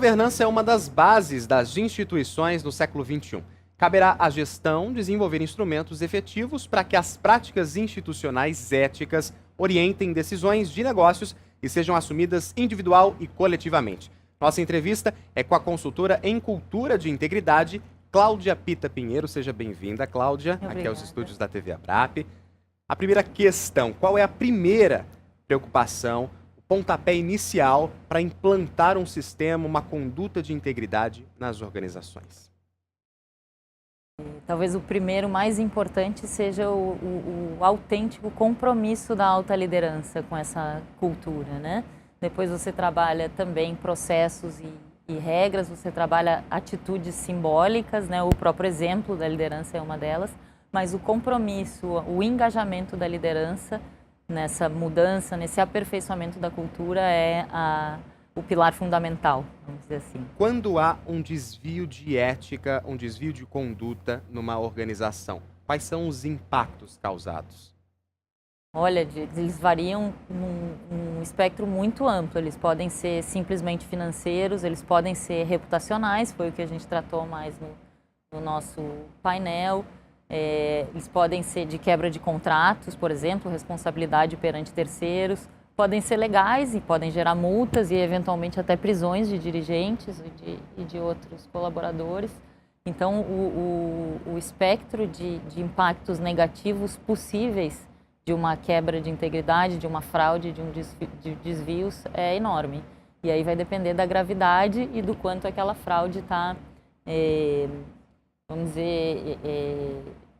governança é uma das bases das instituições no século XXI. Caberá à gestão desenvolver instrumentos efetivos para que as práticas institucionais éticas orientem decisões de negócios e sejam assumidas individual e coletivamente. Nossa entrevista é com a consultora em cultura de integridade, Cláudia Pita Pinheiro. Seja bem-vinda, Cláudia, aqui aos estúdios da TV Abrap. A primeira questão: qual é a primeira preocupação, o pontapé inicial para implantar um sistema, uma conduta de integridade nas organizações? Talvez o primeiro mais importante seja o autêntico compromisso da alta liderança com essa cultura, né? Depois você trabalha também processos e regras, você trabalha atitudes simbólicas, né? O próprio exemplo da liderança é uma delas, mas o compromisso, o engajamento da liderança nessa mudança, nesse aperfeiçoamento da cultura é o pilar fundamental, vamos dizer assim. Quando há um desvio de ética, um desvio de conduta numa organização, quais são os impactos causados? Olha, eles variam num espectro muito amplo. Eles podem ser simplesmente financeiros, eles podem ser reputacionais, foi o que a gente tratou mais no nosso painel. Eles podem ser de quebra de contratos, por exemplo, responsabilidade perante terceiros. Podem ser legais e podem gerar multas e, eventualmente, até prisões de dirigentes e de outros colaboradores. Então, o espectro de impactos negativos possíveis de uma quebra de integridade, de uma fraude, de desvios é enorme. E aí vai depender da gravidade e do quanto aquela fraude está, vamos dizer,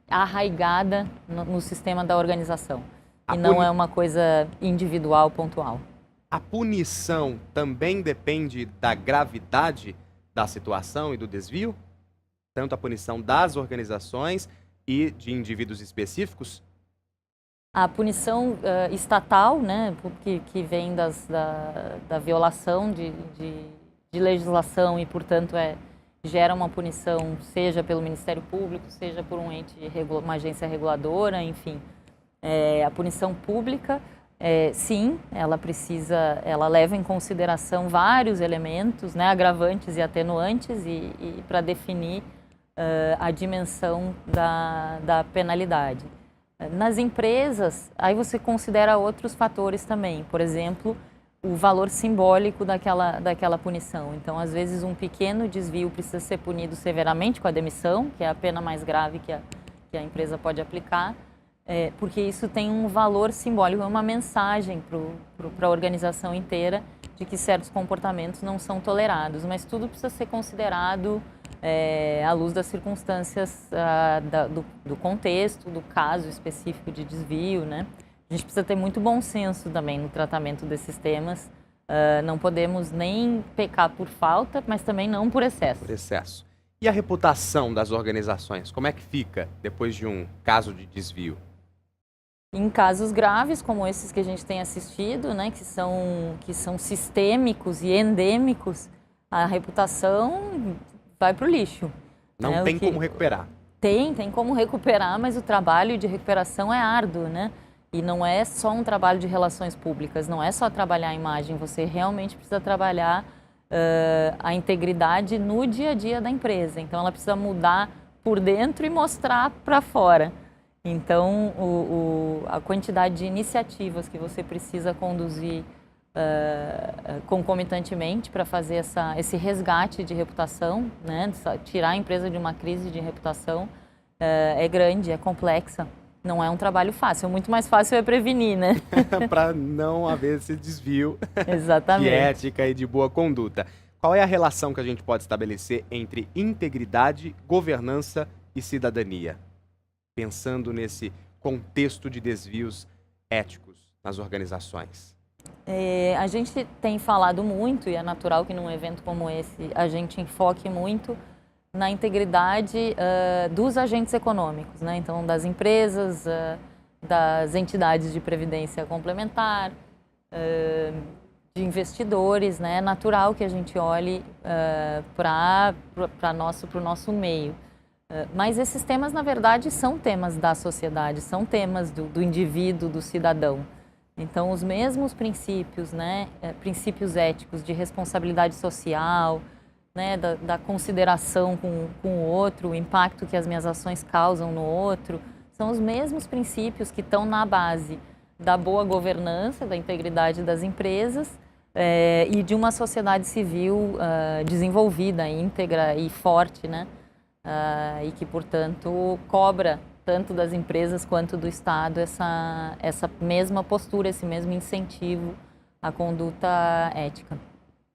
arraigada no sistema da organização. E não é uma coisa individual, pontual. A punição também depende da gravidade da situação e do desvio? Tanto a punição das organizações e de indivíduos específicos? A punição estatal, né, que vem da violação de legislação e, portanto, gera uma punição, seja pelo Ministério Público, seja por uma agência reguladora, enfim. A punição pública, sim, ela leva em consideração vários elementos, né, agravantes e atenuantes, e para definir a dimensão da penalidade. Nas empresas, aí você considera outros fatores também, por exemplo, o valor simbólico daquela punição. Então, às vezes, um pequeno desvio precisa ser punido severamente com a demissão, que é a pena mais grave que a empresa pode aplicar, porque isso tem um valor simbólico, é uma mensagem para a organização inteira de que certos comportamentos não são tolerados, mas tudo precisa ser considerado à luz das circunstâncias do contexto, do caso específico de desvio, né? A gente precisa ter muito bom senso também no tratamento desses temas. Não podemos nem pecar por falta, mas também não por excesso. Por excesso. E a reputação das organizações, como é que fica depois de um caso de desvio? Em casos graves, como esses que a gente tem assistido, né, que são sistêmicos e endêmicos, a reputação vai para o lixo. Não tem como recuperar. Tem como recuperar, mas o trabalho de recuperação é árduo, né? E não é só um trabalho de relações públicas, não é só trabalhar a imagem, você realmente precisa trabalhar a integridade no dia a dia da empresa. Então, ela precisa mudar por dentro e mostrar para fora. Então, a quantidade de iniciativas que você precisa conduzir concomitantemente para fazer esse resgate de reputação, né? Tirar a empresa de uma crise de reputação é grande, é complexa. Não é um trabalho fácil, muito mais fácil é prevenir, né? Para não haver esse desvio Exatamente. de ética e de boa conduta. Qual é a relação que a gente pode estabelecer entre integridade, governança e cidadania? Pensando nesse contexto de desvios éticos nas organizações. A gente tem falado muito, e é natural que num evento como esse a gente enfoque muito na integridade dos agentes econômicos, né? Então, das empresas, das entidades de previdência complementar, de investidores, né? É natural que a gente olhe para o nosso meio. Mas esses temas, na verdade, são temas da sociedade, são temas do indivíduo, do cidadão. Então, os mesmos princípios, né, princípios éticos de responsabilidade social, né, da consideração com o outro, o impacto que as minhas ações causam no outro, são os mesmos princípios que estão na base da boa governança, da integridade das empresas e de uma sociedade civil desenvolvida, íntegra e forte, né, e que, portanto, cobra tanto das empresas quanto do Estado essa mesma postura, esse mesmo incentivo à conduta ética.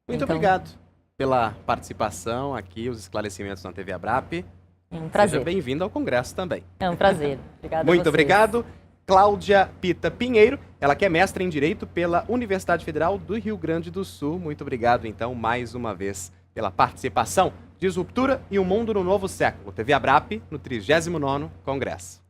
Muito obrigado pela participação aqui, os esclarecimentos na TV Abrap. É um prazer. Seja bem-vindo ao Congresso também. É um prazer. Obrigada a Muito vocês. obrigado. Cláudia Pita Pinheiro, ela que é mestra em Direito pela Universidade Federal do Rio Grande do Sul. Muito obrigado, então, mais uma vez, pela participação. Disruptura e o Mundo no Novo Século. TV Abrap, no 39º Congresso.